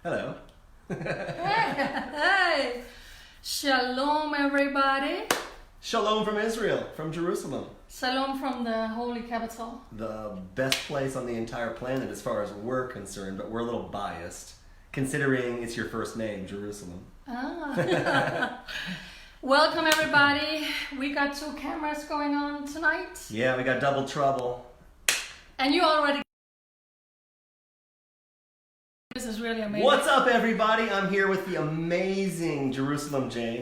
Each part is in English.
Hello. Hey, shalom everybody. Shalom from Israel, from Jerusalem. Shalom from the holy capital. The best place on the entire planet as far as we're concerned, but we're a little biased, considering it's your first name, Jerusalem. Ah. Welcome everybody. We got 2 cameras going on tonight. Yeah, we got double trouble. And you already... This is really amazing. What's up everybody? I'm here with the amazing Jerusalem Jane.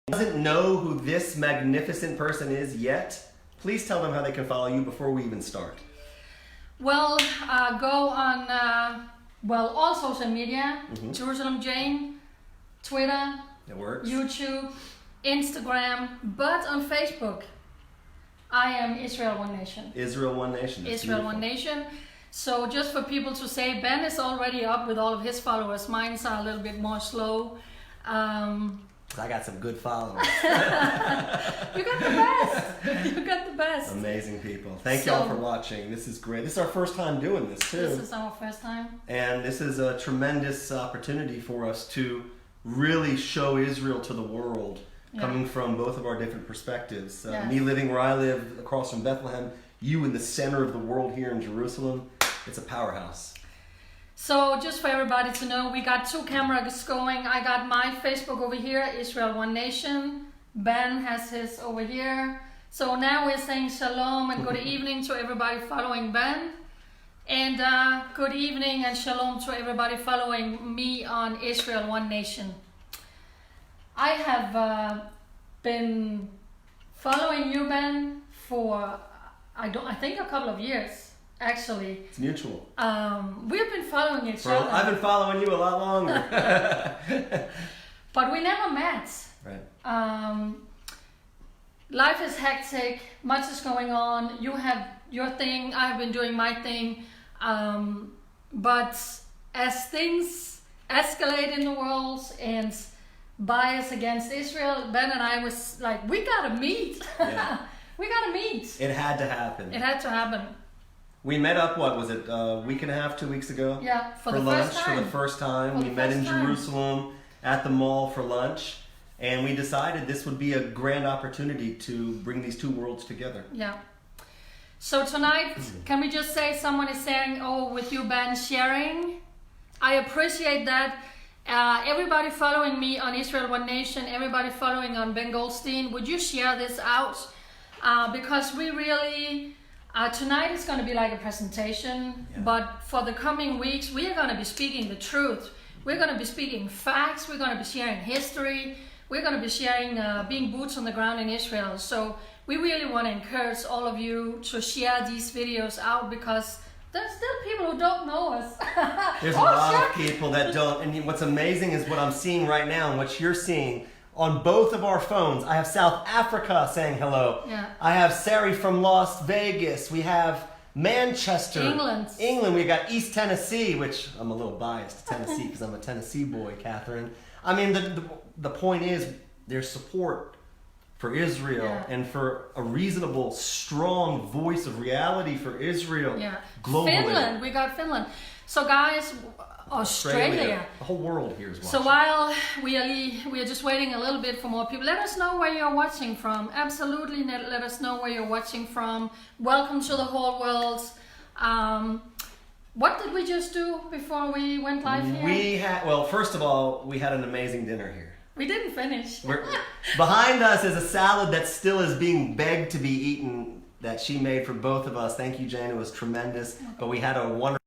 Doesn't know who this magnificent person is yet, please tell them how they can follow you before we even start. Well, go on, all social media. Jerusalem Jane, Twitter, It works. YouTube, Instagram, but on Facebook. I am Israel One Nation. Israel One Nation. That's Israel beautiful. One Nation. So just for people to say, Ben is already up with all of his followers. Mine's are a little bit more slow. I got some good followers. You got the best. You got the best. Amazing people. Thank y'all for watching. This is great. This is our first time doing this too. This is our first time. And this is a tremendous opportunity for us to really show Israel to the world, coming from both of our different perspectives. Me living where I live across from Bethlehem, you in the center of the world here in Jerusalem. It's a powerhouse. So just for everybody to know, we got 2 cameras going. I got my Facebook over here, Israel One Nation. Ben has his over here. So now we're saying shalom and good evening to everybody following Ben. And good evening and shalom to everybody following me on Israel One Nation. I have been following you, Ben, for I think a couple of years. Actually, it's mutual. We've been following each other. I've been following you a lot longer. But we never met. Right. Life is hectic. Much is going on. You have your thing. I've been doing my thing. But as things escalate in the world and bias against Israel, Ben and I was like, we gotta meet. Yeah. We gotta meet. It had to happen. It had to happen. We met up, what was it, a week and a half, 2 weeks ago? Yeah, for the lunch, first time. For the first time. We met in Jerusalem at the mall for lunch, and we decided this would be a grand opportunity to bring these 2 worlds together. Yeah. So tonight, can we just say someone is saying, oh, with you, Ben, sharing? I appreciate that. Everybody following me on Israel One Nation, everybody following on Ben Goldstein, would you share this out? Because we really... tonight is going to be like a presentation, but for the coming weeks, we are going to be speaking the truth. We're going to be speaking facts. We're going to be sharing history. We're going to be sharing being boots on the ground in Israel. So we really want to encourage all of you to share these videos out because there's still people who don't know us. There's a lot of people that don't. And what's amazing is what I'm seeing right now and what you're seeing. On both of our phones, I have South Africa saying hello. Yeah. I have Sari from Las Vegas. We have Manchester. England. We got East Tennessee, which I'm a little biased to Tennessee because I'm a Tennessee boy, Catherine. I mean, the point is there's support for Israel and for a reasonable, strong voice of reality for Israel globally. Finland. We got Finland. So guys... Australia. The whole world here is watching. So while we are just waiting a little bit for more people, let us know where you're watching from. Absolutely, let us know where you're watching from. Welcome to the whole world. What did we just do before we went live here? Well, first of all, we had an amazing dinner here. We didn't finish. Behind us is a salad that still is being begged to be eaten that she made for both of us. Thank you, Jane. It was tremendous. But we had a wonderful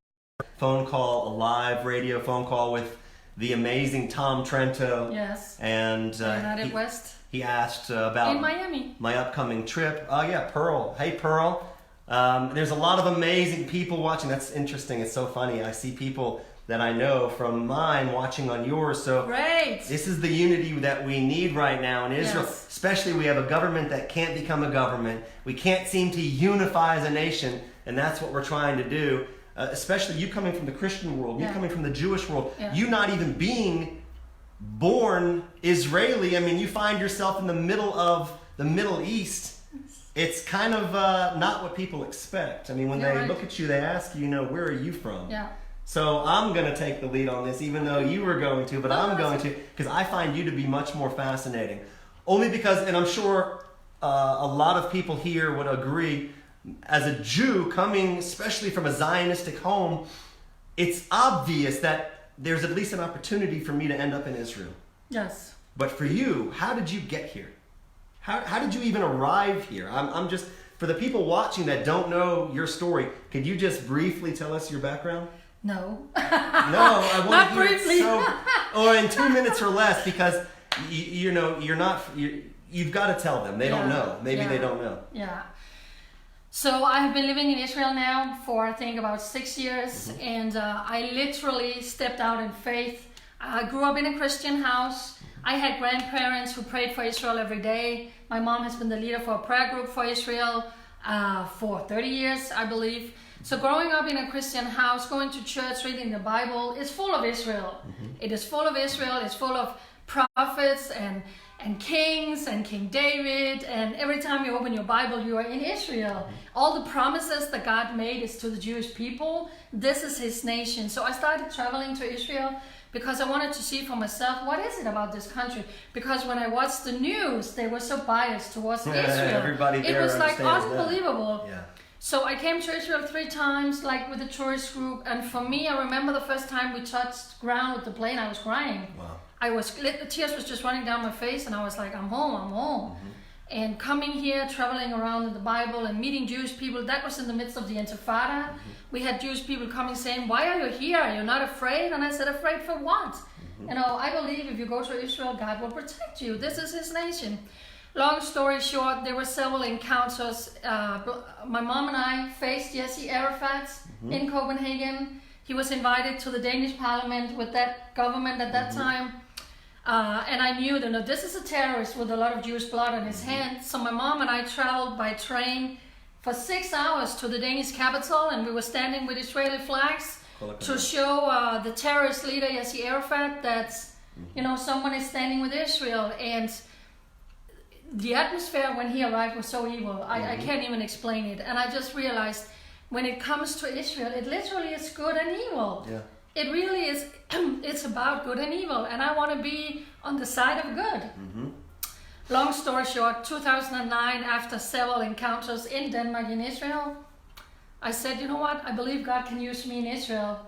phone call, a live radio phone call with the amazing Tom Trento. Yes. And United West. He asked about in Miami. My upcoming trip. Oh yeah, Pearl. Hey Pearl. There's a lot of amazing people watching. That's interesting. It's so funny. I see people that I know from mine watching on yours. So great. This is the unity that we need right now in Israel. Yes. Especially we have a government that can't become a government. We can't seem to unify as a nation, and that's what we're trying to do. Especially you coming from the Christian world, you coming from the Jewish world, you not even being born Israeli. I mean, you find yourself in the middle of the Middle East. it's kind of not what people expect. I mean, when they look at you, they ask you, where are you from? Yeah. So I'm going to take the lead on this, even though you were going to, but I'm going to, because I find you to be much more fascinating. Only because, and I'm sure a lot of people here would agree, as a Jew coming especially from a Zionistic home, it's obvious that there's at least an opportunity for me to end up in Israel. Yes. But for you, how did you get here? How did you even arrive here? I'm just, for the people watching that don't know your story, could you just briefly tell us your background? No. No, I want Not to hear briefly. or in 2 minutes or less, because you've got to tell them. They don't know. Maybe they don't know. Yeah. So I have been living in Israel now for I think about 6 years, and I literally stepped out in faith. I grew up in a Christian house. I had grandparents who prayed for Israel every day. My mom has been the leader for a prayer group for Israel for 30 years, I believe. So growing up in a Christian house, going to church, reading the Bible, is full of Israel. It is full of Israel. It's full of prophets and kings and King David. And every time you open your Bible, you are in Israel. All the promises that God made is to the Jewish people. This is his nation. So I started traveling to Israel because I wanted to see for myself, what is it about this country? Because when I watched the news, they were so biased towards Israel. Everybody there it was like unbelievable. That. Yeah. So I came to Israel 3 times, like with a tourist group. And for me, I remember the first time we touched ground with the plane, I was crying. Wow. The tears was just running down my face, and I was like, I'm home. And coming here, traveling around in the Bible and meeting Jewish people, that was in the midst of the Intifada. We had Jewish people coming saying, why are you here? Are you not afraid? And I said, afraid for what? I believe if you go to Israel, God will protect you. This is his nation. Long story short, there were several encounters. My mom and I faced Yasser Arafat in Copenhagen. He was invited to the Danish parliament with that government at that time. And I knew that this is a terrorist with a lot of Jewish blood on his hands. So my mom and I traveled by train for 6 hours to the Danish capital, and we were standing with Israeli flags to show the terrorist leader Yasser Arafat that someone is standing with Israel. And the atmosphere when he arrived was so evil. I can't even explain it. And I just realized when it comes to Israel, it literally is good and evil. Yeah. It really is. It's about good and evil, and I want to be on the side of good. Long story short, 2009, after several encounters in Denmark and Israel, I said, you know what? I believe God can use me in Israel.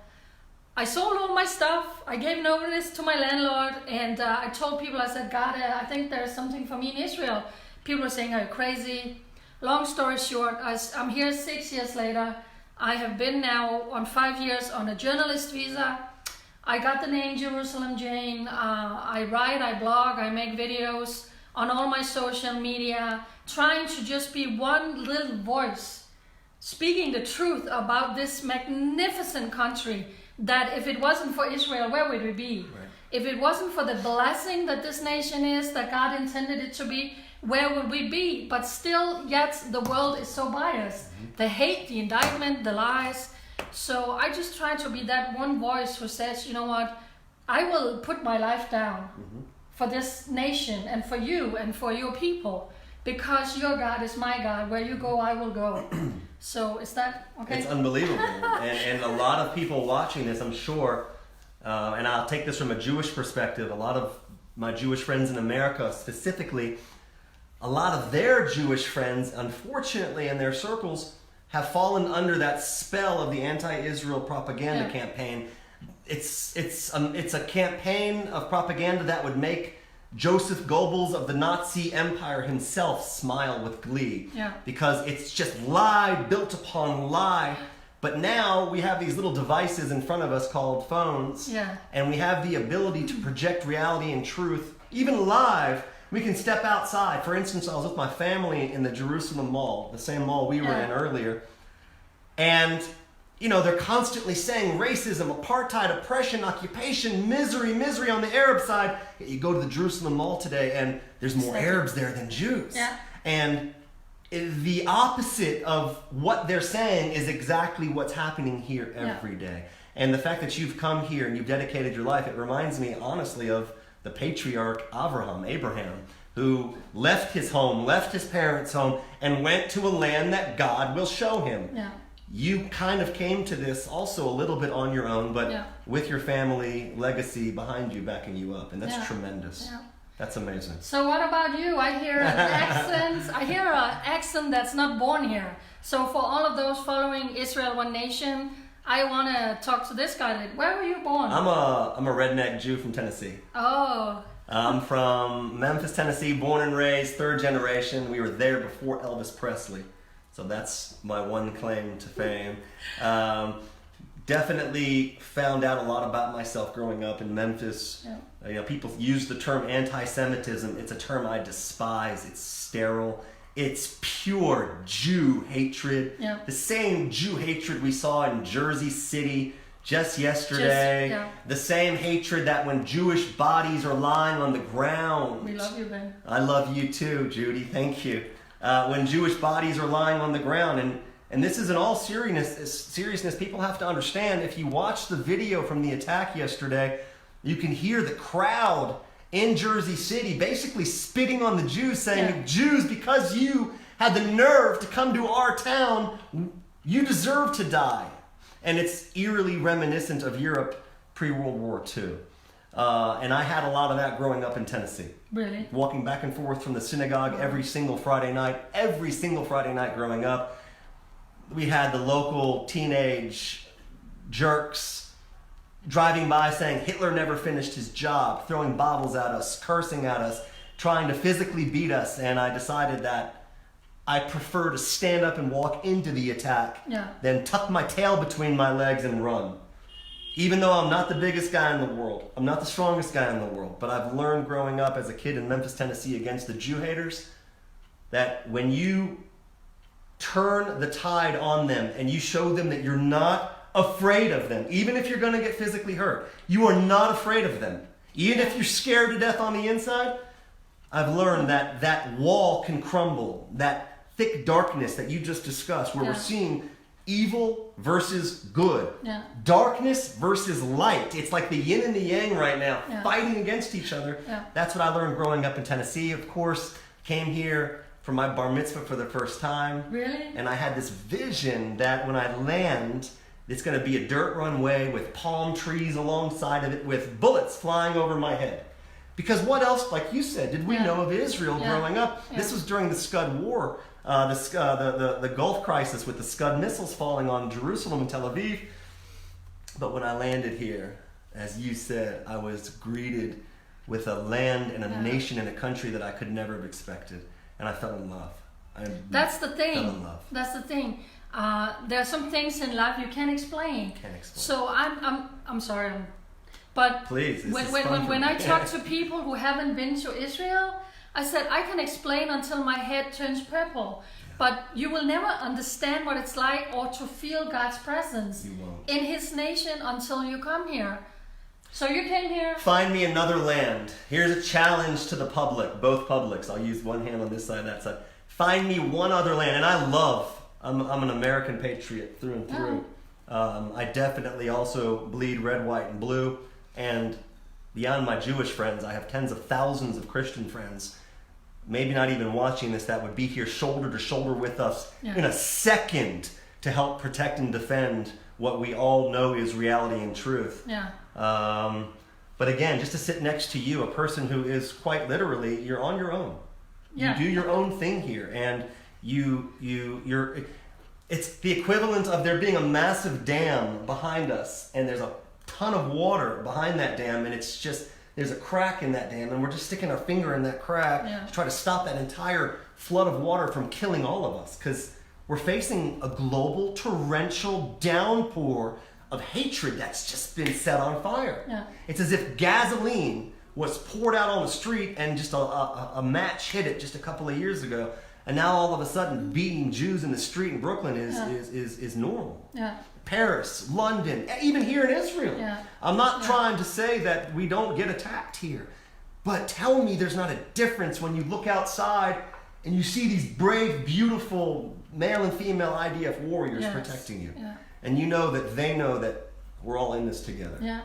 I sold all my stuff. I gave notice to my landlord, and I told people, I said, God, I think there's something for me in Israel. People were saying, are you crazy? Long story short, I'm here 6 years later. I have been now on 5 years on a journalist visa. I got the name Jerusalem Jane. I write, I blog, I make videos on all my social media, trying to just be one little voice, speaking the truth about this magnificent country, that if it wasn't for Israel, where would we be? Right. If it wasn't for the blessing that this nation is, that God intended it to be, where would we be? But still, yet the world is so biased. The hate, the indictment, the lies. So I just try to be that one voice who says, you know what, I will put my life down for this nation and for you and for your people, because your God is my God. Where you go, I will go. So is that okay? It's unbelievable. and a lot of people watching this, I'm sure, and I'll take this from a Jewish perspective, a lot of my Jewish friends in America specifically, a lot of their Jewish friends, unfortunately, in their circles, have fallen under that spell of the anti-Israel propaganda campaign. It's a campaign of propaganda that would make Joseph Goebbels of the Nazi Empire himself smile with glee. Yeah. Because it's just lie built upon lie. But now we have these little devices in front of us called phones. Yeah. And we have the ability to project reality and truth, even live. We can step outside. For instance, I was with my family in the Jerusalem Mall, the same mall we were in earlier. And, they're constantly saying racism, apartheid, oppression, occupation, misery on the Arab side. You go to the Jerusalem Mall today and there's more Arabs there than Jews. Yeah. And the opposite of what they're saying is exactly what's happening here every day. And the fact that you've come here and you've dedicated your life, it reminds me honestly of the patriarch Abraham, who left his home, left his parents' home, and went to a land that God will show him. Yeah. You kind of came to this also a little bit on your own, but with your family legacy behind you, backing you up, and that's tremendous. Yeah. That's amazing. So what about you? I hear an accent. I hear an accent that's not born here. So for all of those following Israel One Nation, I want to talk to this guy. Where were you born? I'm a redneck Jew from Tennessee. Oh. I'm from Memphis, Tennessee, born and raised, third generation. We were there before Elvis Presley. So that's my one claim to fame. Definitely found out a lot about myself growing up in Memphis. Yeah. You know, people use the term anti-Semitism. It's a term I despise. It's sterile. It's pure Jew hatred. Yeah. The same Jew hatred we saw in Jersey City just yesterday. The same hatred that when Jewish bodies are lying on the ground. We love you, Ben. I love you too, Judy. Thank you. When Jewish bodies are lying on the ground. And this is in all seriousness, people have to understand, if you watch the video from the attack yesterday, you can hear the crowd in Jersey City basically spitting on the Jews, saying, Jews, because you had the nerve to come to our town, you deserve to die. And it's eerily reminiscent of Europe pre-World War II. And I had a lot of that growing up in Tennessee. Really? Walking back and forth from the synagogue every single Friday night growing up. We had the local teenage jerks driving by saying Hitler never finished his job, throwing bottles at us, cursing at us, trying to physically beat us. And I decided that I prefer to stand up and walk into the attack than tuck my tail between my legs and run. Even though I'm not the biggest guy in the world, I'm not the strongest guy in the world, but I've learned growing up as a kid in Memphis, Tennessee against the Jew haters that when you turn the tide on them and you show them that you're not afraid of them, even if you're going to get physically hurt, you are not afraid of them. Even if you're scared to death on the inside, I've learned that that wall can crumble, that thick darkness that you just discussed, where we're seeing evil versus good. Darkness versus light. It's like the yin and the yang right now, fighting against each other. That's what I learned growing up in Tennessee. Of course, came here for my bar mitzvah for the first time. Really? And I had this vision that when I land, it's going to be a dirt runway with palm trees alongside of it with bullets flying over my head. Because what else, like you said, did we know of Israel growing up? This was during the Scud War. The Gulf crisis with the Scud missiles falling on Jerusalem and Tel Aviv. But when I landed here, as you said, I was greeted with a land and a nation and a country that I could never have expected. And I fell in love. That's the thing. Fell in love. That's the thing. There are some things in life you can't explain. So I'm sorry, but please, when I talk to people who haven't been to Israel, I said, I can explain until my head turns purple, but you will never understand what it's like or to feel God's presence in His nation until you come here. So you came here. Find me another land. Here's a challenge to the public, both publics. I'll use one hand on this side, that side. Find me one other land. And I'm an American patriot through and through. I definitely also bleed red, white, and blue. And beyond my Jewish friends, I have tens of thousands of Christian friends, maybe not even watching this, that would be here shoulder to shoulder with us in a second to help protect and defend what we all know is reality and truth. But again, just to sit next to you, a person who is quite literally, you're on your own. You do your own thing here, and you're. It's the equivalent of there being a massive dam behind us, and there's a ton of water behind that dam, and it's just, there's a crack in that dam, and we're just sticking our finger in that crack to try to stop that entire flood of water from killing all of us, because we're facing a global torrential downpour of hatred that's just been set on fire. It's as if gasoline was poured out on the street and just a match hit it just a couple of years ago, and now all of a sudden beating Jews in the street in Brooklyn is normal. Paris, London, even here in Israel. I'm not trying to say that we don't get attacked here, but tell me there's not a difference when you look outside and you see these brave, beautiful male and female IDF warriors protecting you. And you know that they know that we're all in this together.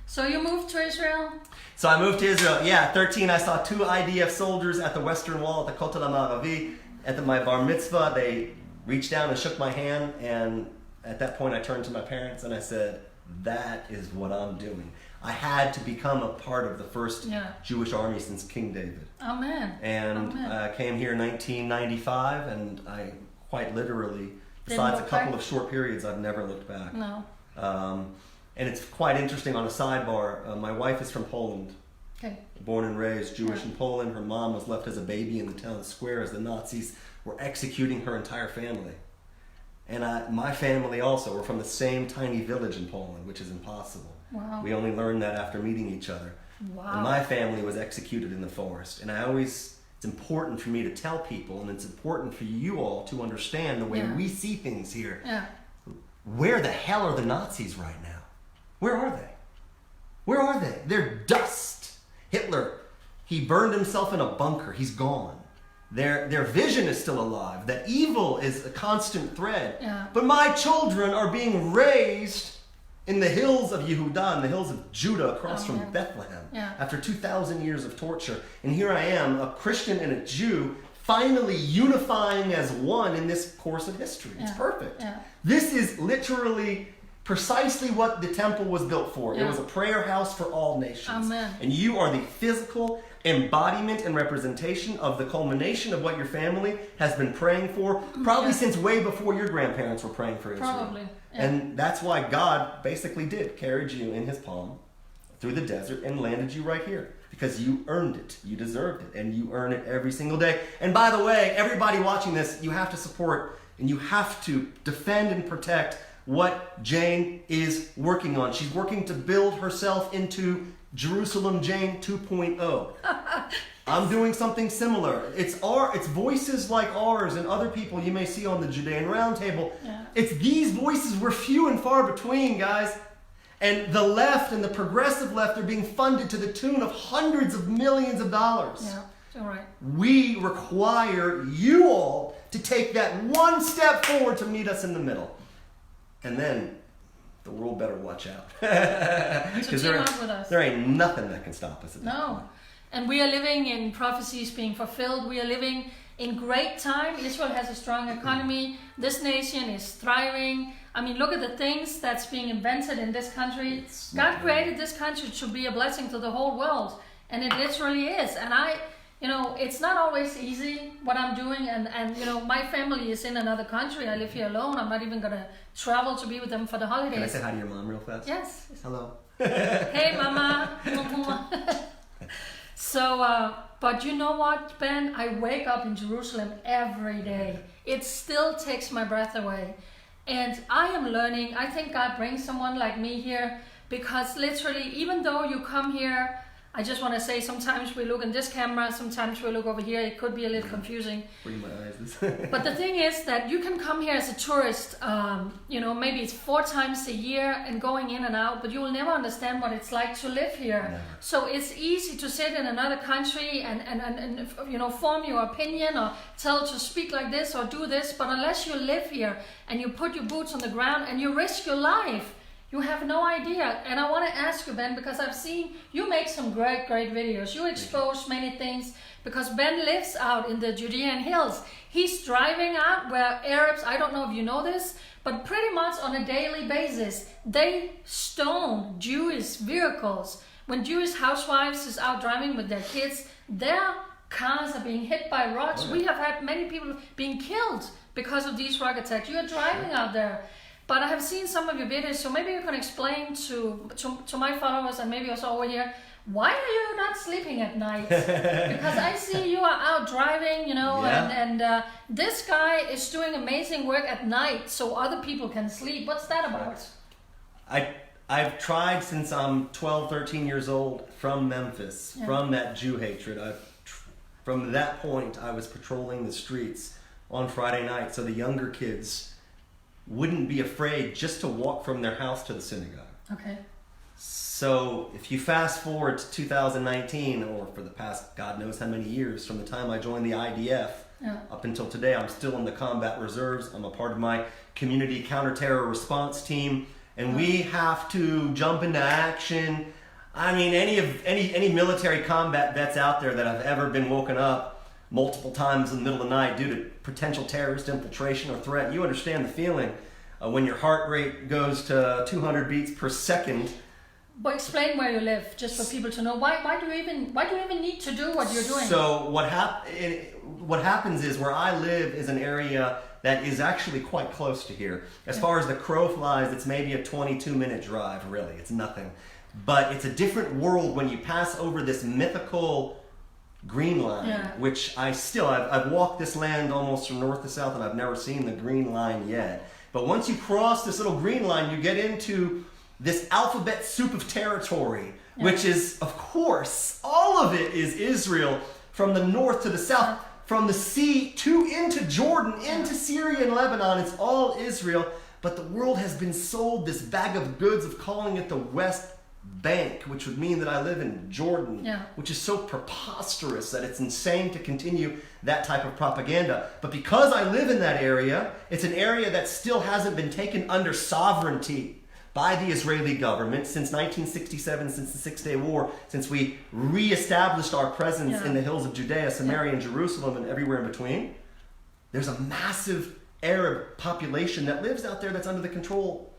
So you moved to Israel? So I moved to Israel. Yeah, 13. I saw 2 IDF soldiers at the Western Wall at the Kotel HaMaravi. At my bar mitzvah, they reached down and shook my hand. And at that point, I turned to my parents and I said, that is what I'm doing. I had to become a part of the first Jewish army since King David. Amen. And I came here in 1995, and I quite literally, besides a couple of short periods, I've never looked back. No. And it's quite interesting on a sidebar. My wife is from Poland. Okay. Born and raised Jewish in Poland. Her mom was left as a baby in the town square as the Nazis were executing her entire family. And my family also were from the same tiny village in Poland, which is impossible. Wow. We only learned that after meeting each other. Wow. And my family was executed in the forest. And it's important for me to tell people, and it's important for you all to understand the way we see things here. Yeah. Where the hell are the Nazis right now? Where are they? Where are they? They're dust. Hitler, he burned himself in a bunker. He's gone. Their vision is still alive. That evil is a constant thread. Yeah. But my children are being raised in the hills of Yehuda, in the hills of Judah, across from Bethlehem, after 2,000 years of torture. And here I am, a Christian and a Jew, finally unifying as one in this course of history. It's perfect. Yeah. This is literally precisely what the temple was built for. It was a prayer house for all nations. Amen. And you are the physical embodiment and representation of the culmination of what your family has been praying for, probably since way before your grandparents were praying for Israel. Probably. Yeah. And that's why God basically carried you in his palm through the desert and landed you right here. Because you earned it. You deserved it. And you earn it every single day. And by the way, everybody watching this, you have to support and you have to defend and protect what Jane is working on. She's working to build herself into Jerusalem Jane 2.0. I'm doing something similar. It's voices like ours and other people you may see on the Judean Roundtable. Yeah. It's these voices. We're few and far between, guys. And the left and the progressive left are being funded to the tune of hundreds of millions of dollars. Yeah, you're right. We require you all to take that one step forward to meet us in the middle. And then the world better watch out. Because there ain't nothing that can stop us at this point. And we are living in prophecies being fulfilled. We are living in great time. Israel has a strong economy. This nation is thriving. I mean, look at the things that's being invented in this country. God created this country to be a blessing to the whole world. And it literally is. And it's not always easy what I'm doing. And my family is in another country. I live here alone. I'm not even going to travel to be with them for the holidays. Can I say hi to your mom real fast? Yes. Hello. Hey, Mama. So, but you know what, Ben? I wake up in Jerusalem every day. It still takes my breath away. And I am learning. I think God brings someone like me here because literally, even though you come here, I just want to say sometimes we look in this camera, sometimes we look over here. It could be a little confusing. Bring my eyes. But the thing is that you can come here as a tourist, maybe it's 4 times a year and going in and out, but you will never understand what it's like to live here. Never. So it's easy to sit in another country and form your opinion or to speak like this or do this, but unless you live here and you put your boots on the ground and you risk your life, you have no idea. And I want to ask you, Ben, because I've seen you make some great videos. You expose many things because Ben lives out in the Judean hills. He's driving out where Arabs, I don't know if you know this, but pretty much on a daily basis, they stone Jewish vehicles. When Jewish housewives is out driving with their kids, their cars are being hit by rocks. We have had many people being killed because of these rock attacks. You're driving out there. But I have seen some of your videos, so maybe you can explain to my followers and maybe also over here, why are you not sleeping at night? Because I see you are out driving, and this guy is doing amazing work at night so other people can sleep. What's that about? I've tried since I'm 12, 13 years old from Memphis, from that Jew hatred. From that point, I was patrolling the streets on Friday night so the younger kids wouldn't be afraid just to walk from their house to the synagogue. Okay. So if you fast forward to 2019, or for the past God knows how many years, from the time I joined the IDF up until today, I'm still in the combat reserves. I'm a part of my community counterterror response team, and we have to jump into action I mean, any military combat vets out there that have ever been woken up multiple times in the middle of the night due to potential terrorist infiltration or threat, you understand the feeling when your heart rate goes to 200 beats per second. But explain where you live, just for people to know. Why do you even need to do what you're doing? So what happens is, where I live is an area that is actually quite close to here. As far as the crow flies, it's maybe a 22-minute drive, really. It's nothing. But it's a different world when you pass over this mythical green line, which I've walked this land almost from north to south, and I've never seen the green line yet. But once you cross this little green line, you get into this alphabet soup of territory, which is, of course, all of it is Israel, from the north to the south, from the sea into Jordan, into Syria and Lebanon. It's all Israel. But the world has been sold this bag of goods of calling it the West Bank, which would mean that I live in Jordan, which is so preposterous that it's insane to continue that type of propaganda. But because I live in that area, it's an area that still hasn't been taken under sovereignty by the Israeli government since 1967, since the Six-Day War, since we reestablished our presence in the hills of Judea, Samaria, and Jerusalem, and everywhere in between. There's a massive Arab population that lives out there that's under the control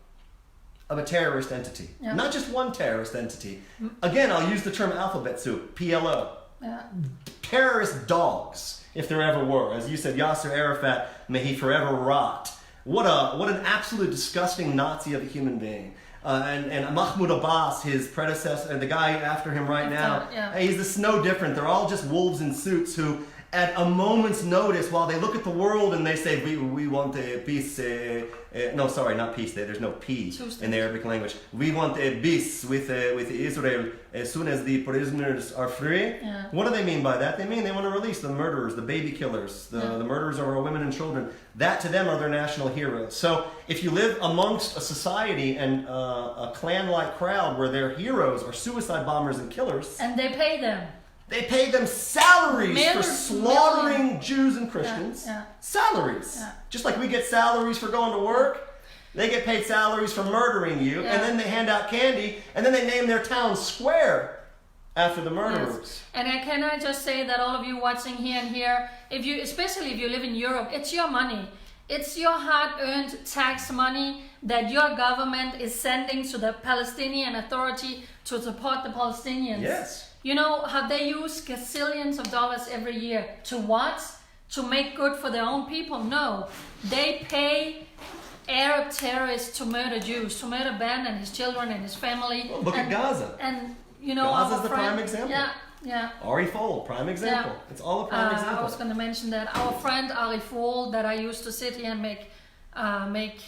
of a terrorist entity. Not just one terrorist entity. Again, I'll use the term alphabet soup, PLO. Terrorist dogs, if there ever were. As you said, Yasser Arafat, may he forever rot. What an absolute disgusting Nazi of a human being. And Mahmoud Abbas, his predecessor, the guy after him right now, he's just no different. They're all just wolves in suits who, at a moment's notice, while they look at the world and they say, we want a peace, no, sorry, not peace, there's no P in the Arabic language. We want a peace with Israel as soon as the prisoners are free. What do they mean by that? They mean they want to release the murderers, the baby killers, the murderers of our women and children. That to them are their national heroes. So if you live amongst a society and a clan-like crowd where their heroes are suicide bombers and killers. And they pay them. They pay them salaries for slaughtering Jews and Christians. Salaries. Just like we get salaries for going to work, they get paid salaries for murdering you, and then they hand out candy, and then they name their town Square after the murderers. And can I just say that all of you watching here and here, especially if you live in Europe, it's your money. It's your hard-earned tax money that your government is sending to the Palestinian Authority to support the Palestinians. Yes. You know how they use gazillions of dollars every year to what? To make good for their own people? No. They pay Arab terrorists to murder Jews, to murder Ben and his children and his family. Well, look at Gaza. And you know, Gaza's the prime example. Ari Fold, prime example. It's all a prime example. I was going to mention that our friend Ari Fold, that I used to sit here and make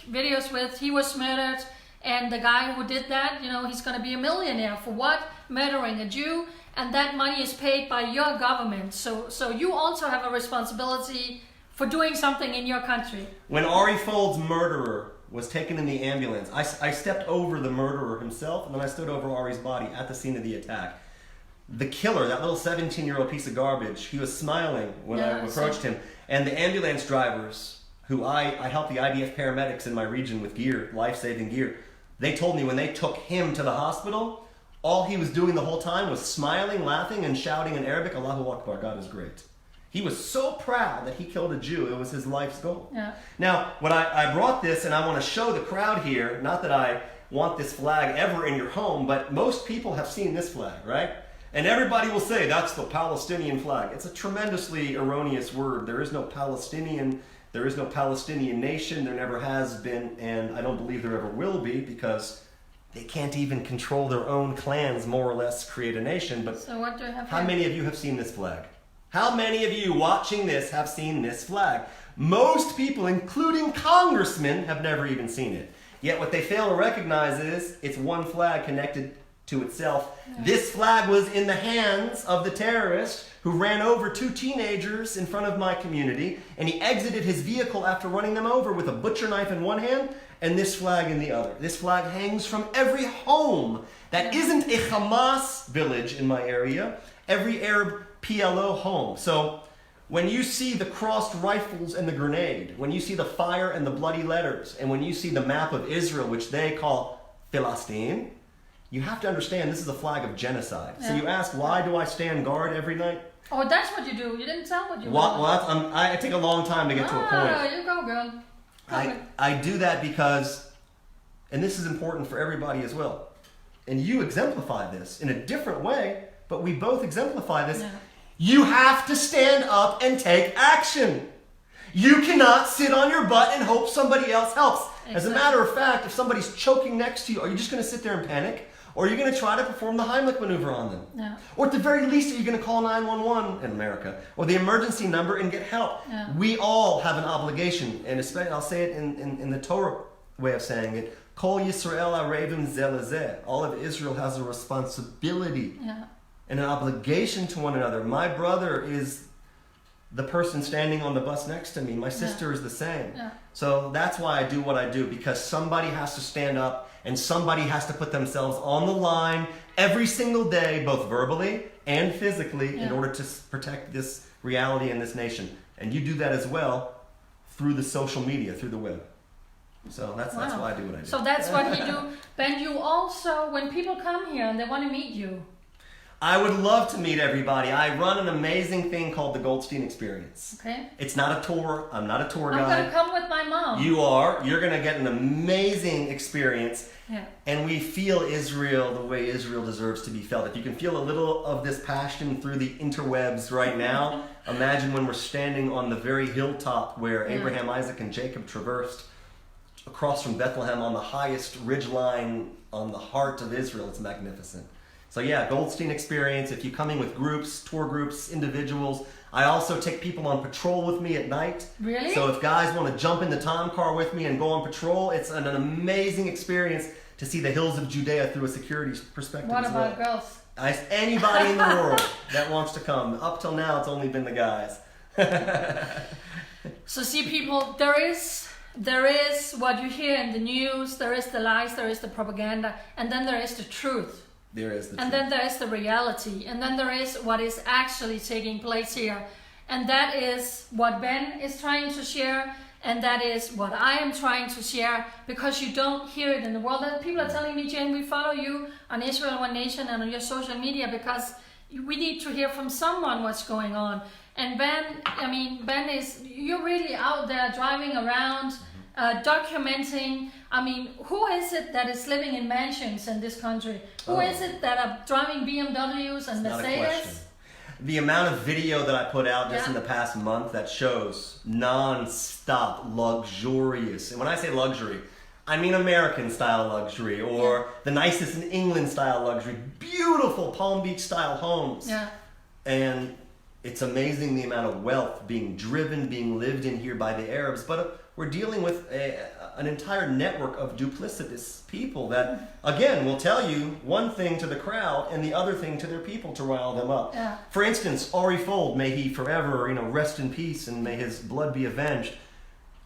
videos with, he was murdered. And the guy who did that, you know, he's going to be a millionaire. For what? Murdering a Jew. And that money is paid by your government. So you also have a responsibility for doing something in your country. When Ari Fold's murderer was taken in the ambulance, I stepped over the murderer himself, and then I stood over Ari's body at the scene of the attack. The killer, that little 17-year-old piece of garbage, he was smiling when I approached him. And the ambulance drivers, who I helped the IDF paramedics in my region with gear, life-saving gear, they told me when they took him to the hospital, all he was doing the whole time was smiling, laughing, and shouting in Arabic, Allahu Akbar, God is great. He was so proud that he killed a Jew. It was his life's goal. Now, when I brought this, and I want to show the crowd here, not that I want this flag ever in your home, but most people have seen this flag, right? And everybody will say, that's the Palestinian flag. It's a tremendously erroneous word. There is no Palestinian nation. There never has been, and I don't believe there ever will be, because they can't even control their own clans, more or less, create a nation. But so what do I have how many of you have seen this flag? How many of you watching this have seen this flag? Most people, including congressmen, have never even seen it. Yet what they fail to recognize is it's one flag connected to itself. This flag was in the hands of the terrorist who ran over 2 teenagers in front of my community, and he exited his vehicle after running them over with a butcher knife in one hand and this flag in the other. This flag hangs from every home that isn't a Hamas village in my area, every Arab PLO home. So when you see the crossed rifles and the grenade, when you see the fire and the bloody letters, and when you see the map of Israel, which they call Philistine, you have to understand this is a flag of genocide. Yeah. So you ask, why do I stand guard every night? Oh, that's what you do. You didn't tell what you do. I take a long time to get to a point. You go, girl. I do that because, and this is important for everybody as well, and you exemplify this in a different way, but we both exemplify this. Yeah. You have to stand up and take action. You cannot sit on your butt and hope somebody else helps. Exactly. As a matter of fact, if somebody's choking next to you, are you just going to sit there and panic? Or are you going to try to perform the Heimlich maneuver on them? Yeah. Or at the very least, are you going to call 911 in America? Or the emergency number and get help? Yeah. We all have an obligation, and especially, I'll say it in the Torah way of saying it, Kol Yisrael arevim ze lezeh. All of Israel has a responsibility and an obligation to one another. My brother is the person standing on the bus next to me. My sister is the same. Yeah. So that's why I do what I do, because somebody has to stand up and somebody has to put themselves on the line every single day, both verbally and physically, in order to protect this reality in this nation. And you do that as well through the social media, through the web. So that's why I do what I do. So that's what you do. Ben, you also, when people come here and they want to meet you, I would love to meet everybody. I run an amazing thing called the Goldstein Experience. Okay. It's not a tour. I'm not a tour guide. I'm going to come with my mom. You are. You're going to get an amazing experience. Yeah. And we feel Israel the way Israel deserves to be felt. If you can feel a little of this passion through the interwebs right now, imagine when we're standing on the very hilltop where Abraham, Isaac, and Jacob traversed across from Bethlehem on the highest ridgeline on the heart of Israel. It's magnificent. So yeah, Goldstein Experience. If you're coming with groups, tour groups, individuals, I also take people on patrol with me at night. Really? So if guys want to jump in the Tom car with me and go on patrol, it's an amazing experience to see the hills of Judea through a security perspective. What as well. about girls? Anybody in the world that wants to come. Up till now, it's only been the guys. So see, people, there is what you hear in the news, there is the lies, there is the propaganda, and then there is the truth. There is the truth. Then there is the reality, and then there is what is actually taking place here. And that is what Ben is trying to share, and that is what I am trying to share, because you don't hear it in the world. And people are telling me, Jane, we follow you on Israel One Nation and on your social media because we need to hear from someone what's going on. And Ben is, you're really out there driving around, documenting. I mean, who is it that is living in mansions in this country? Who is it that are driving BMWs and Mercedes? The amount of video that I put out just in the past month that shows non-stop luxurious, and when I say luxury, I mean American style luxury, or the nicest in England style luxury, beautiful Palm Beach style homes. Yeah. And it's amazing the amount of wealth being driven, being lived in here by the Arabs, but we're dealing with an entire network of duplicitous people that, again, will tell you one thing to the crowd and the other thing to their people to rile them up. Yeah. For instance, Ari Fold, may he forever, rest in peace and may his blood be avenged.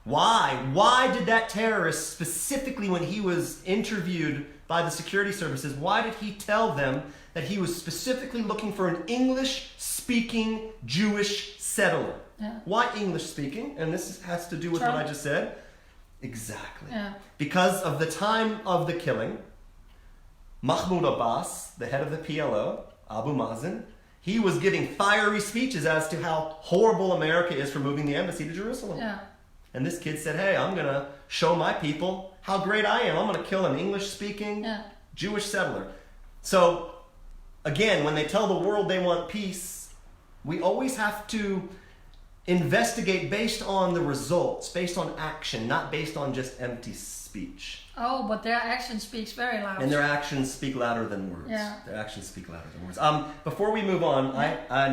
Why? Why did that terrorist, specifically when he was interviewed by the security services, why did he tell them that he was specifically looking for an English-speaking Jewish settler? Yeah. Why English-speaking? And this has to do with what I just said. Exactly. Yeah. Because of the time of the killing, Mahmoud Abbas, the head of the PLO, Abu Mazen, he was giving fiery speeches as to how horrible America is for moving the embassy to Jerusalem. Yeah. And this kid said, hey, I'm going to show my people how great I am. I'm going to kill an English-speaking Jewish settler. So, again, when they tell the world they want peace, we always have to investigate based on the results, based on action, not based on just empty speech. Oh, but their action speaks very loud. And their actions speak louder than words. Yeah. Their actions speak louder than words. Before we move on,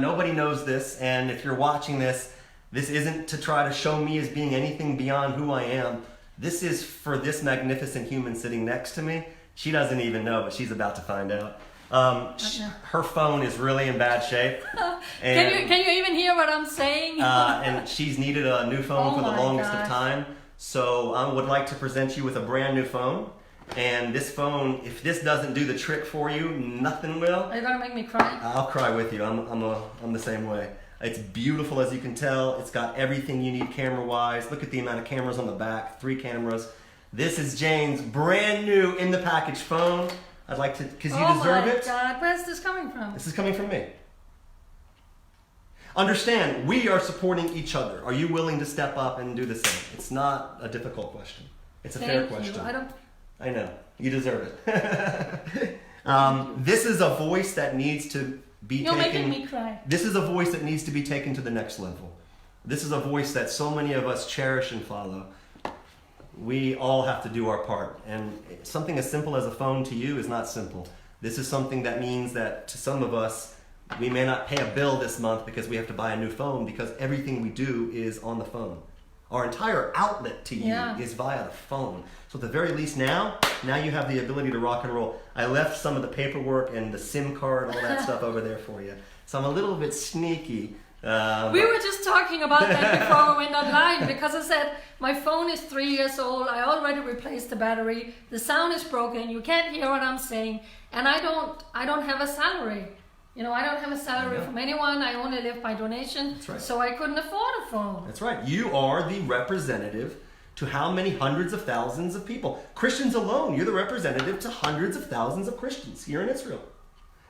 nobody knows this, and if you're watching this, this isn't to try to show me as being anything beyond who I am. This is for this magnificent human sitting next to me. She doesn't even know, but she's about to find out. Her phone is really in bad shape. And, can you even hear what I'm saying? And she's needed a new phone for the longest of time. So I would like to present you with a brand new phone. And this phone, if this doesn't do the trick for you, nothing will. Are you gonna make me cry? I'll cry with you. I'm the same way. It's beautiful, as you can tell. It's got everything you need camera-wise. Look at the amount of cameras on the back, 3 cameras. This is Jane's brand new in the package phone. I'd like to, because you deserve it. Oh my God, where's this coming from? This is coming from me. Understand, we are supporting each other. Are you willing to step up and do the same? It's not a difficult question. It's a fair question. I know. You deserve it. This is a voice that needs to be taken. You're making me cry. This is a voice that needs to be taken to the next level. This is a voice that so many of us cherish and follow. We all have to do our part. And something as simple as a phone to you is not simple. This is something that means that to some of us, we may not pay a bill this month because we have to buy a new phone, because everything we do is on the phone. Our entire outlet to you is via the phone. So at the very least now you have the ability to rock and roll. I left some of the paperwork and the SIM card, all that stuff over there for you. So I'm a little bit sneaky. We were just talking about that before we went online, because I said, my phone is 3 years old, I already replaced the battery, the sound is broken, you can't hear what I'm saying, and I don't have a salary. You know, I don't have a salary from anyone. I only live by donation. That's right. So I couldn't afford a phone. That's right. You are the representative to how many hundreds of thousands of people? Christians alone, you're the representative to hundreds of thousands of Christians here in Israel.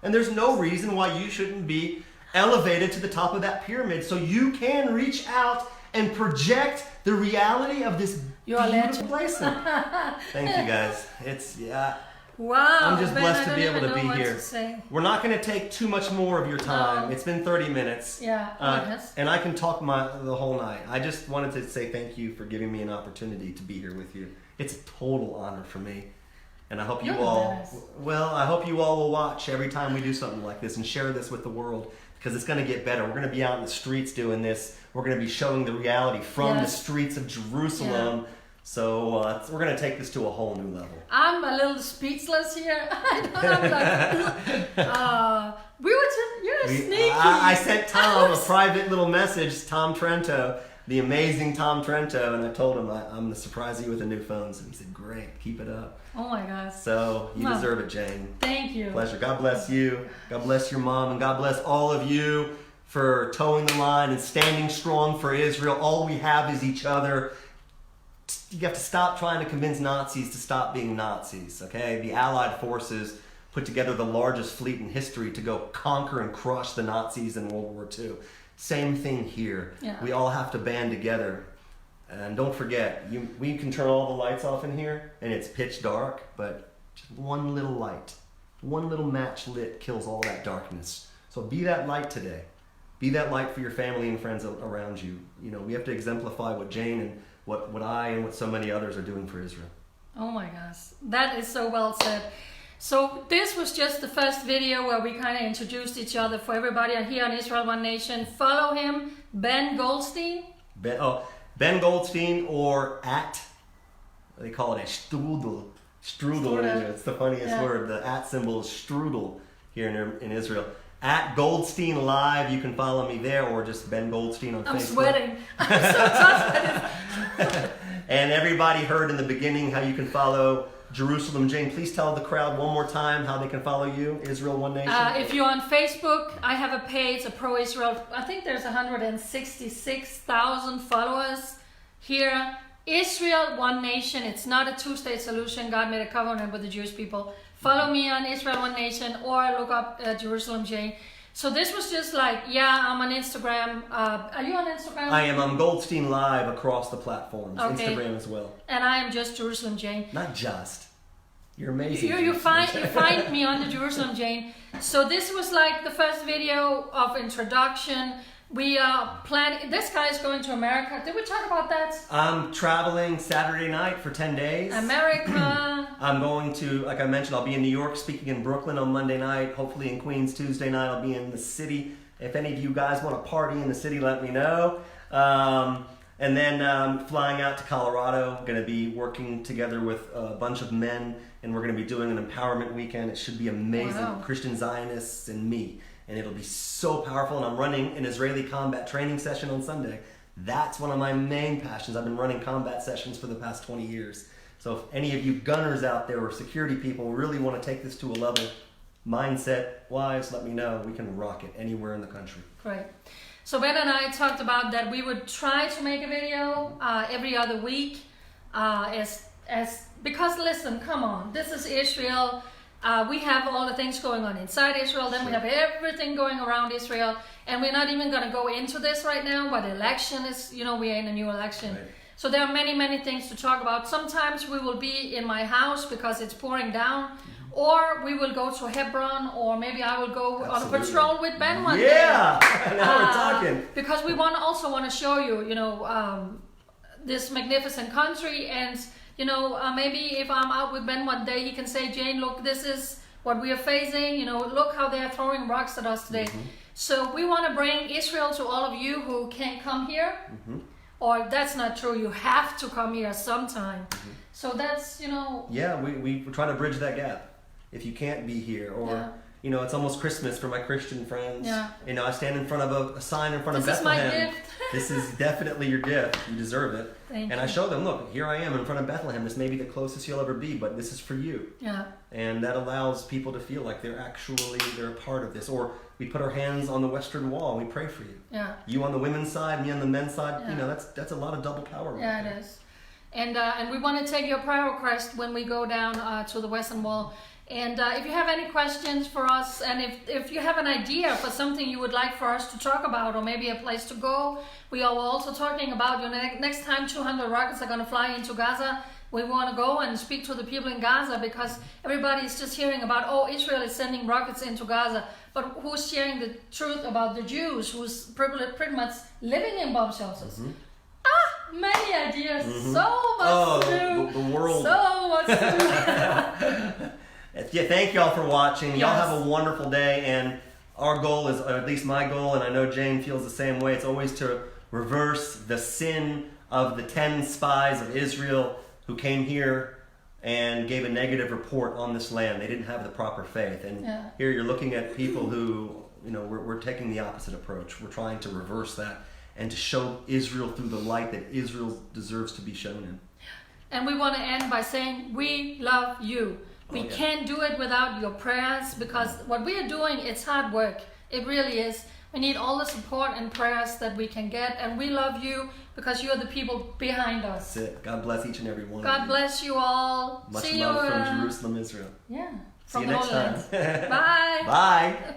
And there's no reason why you shouldn't be elevated to the top of that pyramid so you can reach out and project the reality of this beautiful place. Thank you, guys. It's, Wow. I'm just blessed to be able to be here. We're not going to take too much more of your time. It's been 30 minutes. Yeah. And I can talk the whole night. I just wanted to say thank you for giving me an opportunity to be here with you. It's a total honor for me. And I hope you all, I hope you all will watch every time we do something like this and share this with the world, because it's going to get better. We're going to be out in the streets doing this. We're going to be showing the reality from the streets of Jerusalem. Yeah. So we're going to take this to a whole new level. I'm a little speechless here. I'm like, you're sneaky. I sent Tom a private little message, Tom Trento, the amazing Tom Trento, and I told him I'm going to surprise you with a new phone. So he said, great, keep it up. Oh my gosh. So you deserve it, Jane. Thank you. Pleasure. God bless you. God bless your mom, and God bless all of you for towing the line and standing strong for Israel. All we have is each other. You have to stop trying to convince Nazis to stop being Nazis, okay? The Allied forces put together the largest fleet in history to go conquer and crush the Nazis in World War II. Same thing here. Yeah. We all have to band together. And don't forget, we can turn all the lights off in here, and it's pitch dark, but just one little light, one little match lit kills all that darkness. So be that light today. Be that light for your family and friends around you. You know, we have to exemplify what Jane and what I and what so many others are doing for Israel. Oh my gosh, that is so well said. So this was just the first video where we kind of introduced each other for everybody here on Israel One Nation. Follow him, Ben Goldstein. Ben Goldstein, or they call it a strudel. Strudel. It's the funniest word. The @ symbol is strudel here in Israel. @Goldstein Live, you can follow me there, or just Ben Goldstein on Facebook. I'm sweating. I'm so touched. And everybody heard in the beginning how you can follow Jerusalem Jane. Please tell the crowd one more time how they can follow you, Israel One Nation. If you're on Facebook, I have a page, a pro-Israel. I think there's 166,000 followers here. Israel One Nation. It's not a two-state solution. God made a covenant with the Jewish people. Follow me on Israel One Nation, or look up Jerusalem Jane. So this was just like, I'm on Instagram. Are you on Instagram? I am. I'm Goldstein Live across the platforms. Okay. Instagram as well. And I am just Jerusalem Jane. Not just. You're amazing. You find me on the Jerusalem Jane. So this was like the first video of introduction. We plan. This guy is going to America. Did we talk about that? I'm traveling Saturday night for 10 days. America. I'm going to, like I mentioned, I'll be in New York speaking in Brooklyn on Monday night. Hopefully in Queens Tuesday night. I'll be in the city. If any of you guys want to party in the city, let me know. And then flying out to Colorado. Going to be working together with a bunch of men, and we're going to be doing an empowerment weekend. It should be amazing. Wow. Christian Zionists and me. And it'll be so powerful. And I'm running an Israeli combat training session on Sunday. That's one of my main passions. I've been running combat sessions for the past 20 years. So if any of you gunners out there or security people really want to take this to a level, mindset-wise, let me know. We can rock it anywhere in the country. Great. So Ben and I talked about that we would try to make a video every other week. Because listen, come on. This is Israel. We have all the things going on inside Israel, then we have everything going around Israel, and we're not even going to go into this right now, but election is, we're in a new election. Right. So there are many, many things to talk about. Sometimes we will be in my house because it's pouring down, or we will go to Hebron, or maybe I will go on a patrol with Ben one day. Yeah, now we're talking. Because we also want to show you, this magnificent country, and maybe if I'm out with Ben one day, he can say, Jane, look, this is what we are facing. Look how they are throwing rocks at us today. So we want to bring Israel to all of you who can't come here. Or that's not true. You have to come here sometime. So that's, Yeah, we're trying to bridge that gap. If you can't be here, or it's almost Christmas for my Christian friends. Yeah. I stand in front of a sign in front of Bethlehem. This is my gift. This is definitely your gift. You deserve it. Thank you. I show them, look, here I am in front of Bethlehem. This may be the closest you'll ever be, but this is for you. Yeah. And that allows people to feel like they're a part of this. Or we put our hands on the Western Wall and we pray for you. Yeah. You on the women's side, me on the men's side. Yeah. That's a lot of double power. Yeah, it is. And we want to take your prayer request when we go down to the Western Wall. And if you have any questions for us, and if you have an idea for something you would like for us to talk about, or maybe a place to go, we are also talking about, next time 200 rockets are going to fly into Gaza, we want to go and speak to the people in Gaza, because everybody is just hearing about, Israel is sending rockets into Gaza, but who's sharing the truth about the Jews who's pretty much living in bomb shelters? Many ideas, so much to do. The world. So much to do. Yeah, thank y'all for watching. Y'all Yes. have a wonderful day, and our goal is, or at least my goal, and I know Jane feels the same way, it's always to reverse the sin of the 10 spies of Israel who came here and gave a negative report on this land. They didn't have the proper faith. And here you're looking at people who, we're taking the opposite approach. We're trying to reverse that and to show Israel through the light that Israel deserves to be shown in. And we want to end by saying, we love you. We can't do it without your prayers, because what we are doing, it's hard work. It really is. We need all the support and prayers that we can get, and we love you because you're the people behind us. That's it. God bless each and every one of you. God bless you all. Much See love you, from Jerusalem, Israel. Yeah. See From you the next Holy Land. time. Bye. Bye.